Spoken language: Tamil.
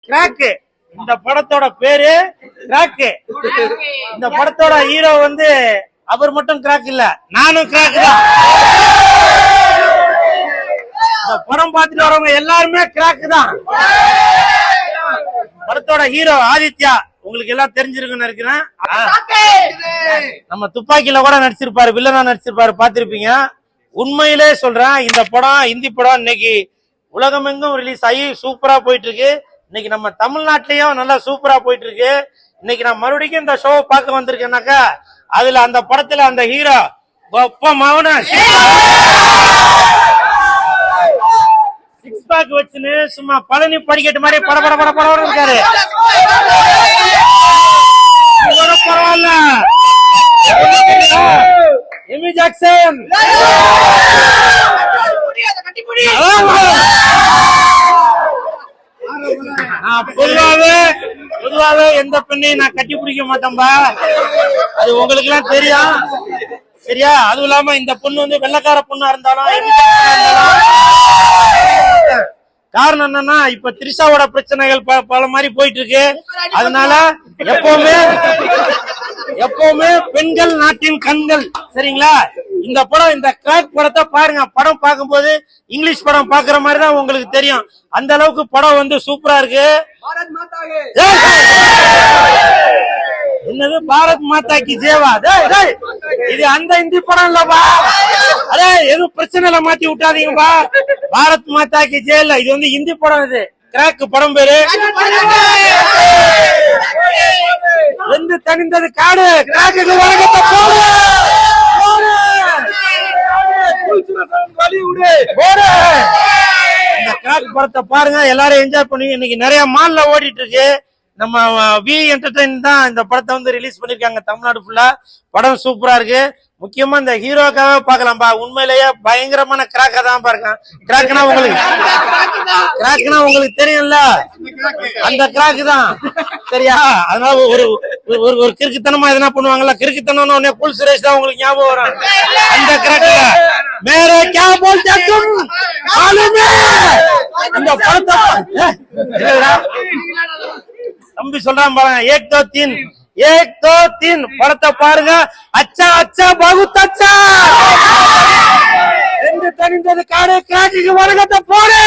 கிராக்கு. இந்த படத்தோட பேரு கிராக்கு. இந்த படத்தோட ஹீரோ வந்து அவர் மட்டும் கிராக் இல்ல, நானும் கிராக் தான். இந்த படம் பார்த்துட்டு வரவங்க எல்லாருமே கிராக் தான். படத்தோட ஹீரோ ஆதித்யா உங்களுக்கு எல்லாம் தெரிஞ்சிருக்குன்னு நினைக்கிறேன். நம்ம துப்பாக்கியில கூட நடிச்சிருப்பாரு, வில்லனா நடிச்சிருப்பாரு, பாத்திருப்பீங்க. உண்மையிலே சொல்றேன், இந்த படம் ஹிந்தி படம் இன்னைக்கு உலகமெங்கும் ரிலீஸ் ஆகி சூப்பரா போயிட்டு இருக்கு. இன்னைக்கு நம்ம தமிழ்நாட்டிலயும் நல்லா சூப்பரா போயிட்டு இருக்கு. இன்னைக்கு நான் மறுபடியும் இந்த ஷோ பார்க்க வந்திருக்கேன்னாக்கா அதுல அந்த படத்துல அந்த ஹீரோ கொப்ப மௌன சிக்ஸ் பேக் வச்சுன்னு சும்மா பழனி படிக்கட்டு மாதிரி பட பட பட படம் இருக்காரு. பரவாயில்ல, எமி ஜாக்சன் பொதுவாவே எந்த பெண்ணையும் நான் கட்டி பிடிக்க மாட்டேன்பா, அது உங்களுக்கு எல்லாம் தெரியும் சரியா. அதுவும் இல்லாம இந்த பொண்ணு வந்து வெள்ளக்கார பொண்ணா இருந்தாலும் காரணம் என்னன்னா இப்ப திரிஷாவோட பிரச்சனைகள் பல மாதிரி போயிட்டு இருக்கு. அதனால எப்பவுமே பெண்கள் நாட்டின் கண்கள் சரிங்களா. இந்த படம், இந்த கிராக் படத்தை பாருங்க. படம் பார்க்கும்போது இங்கிலீஷ் படம் பாக்குற மாதிரி தான் உங்களுக்கு தெரியும். அந்த அளவுக்கு படம் வந்து சூப்பரா இருக்கு. என்னது பாரத் மாதா கி ஜேவா? இது அந்த இந்தி படம் இல்லப்பா. அதே எதுவும் பிரச்சனை மாத்தி விட்டாதீங்கப்பா. பாரத் மாதா கி ஜே இல்ல, இது வந்து இந்தி படம். இது கிராக் படம் பேரு. எந்த தனிந்தது காடு கிராக்கு வரகத்தை போடு. இந்த கிராக் படத்தை பாருங்க, எல்லாரும் என்ஜாய் பண்ணி. இன்னைக்கு நிறைய மால்ல ஓடிட்டு இருக்கு. நம்ம வி என்டர்டைன் தான் இந்த படத்தை வந்து ரிலீஸ் பண்ணிருக்காங்க தமிழ்நாடு ஃபுல்லா. படம் சூப்பரா இருக்கு. முக்கியமா இந்த ஹீரோக்காக பாக்கலாம்பா. உண்மையிலேயே பயங்கரமான கிராக்கா தான் பாருங்க. கிராக்னா உங்களுக்கு தெரியும்ல, அந்த கிராக்கு தான் சரியா. அதனால ஒரு கிறுக்குத்தனமா எதனா பண்ணுவாங்கல்ல, கிறுக்குத்தனம் உடனே கூல் சுரேஷ் தான் உங்களுக்கு ஞாபகம் வரும். அந்த கிராக்கு மேரே கியா போல்தே தும் மாலூமே. இந்த படத்தை தம்பி சொல்றான் பாருங்க, ஏக் தோ தீன் படத்தை பாருங்க. அச்சா அச்சா பகுத் அச்சா. ரெண்டு தனிந்தது காடு கிராக்கு வரகத்தை போடு.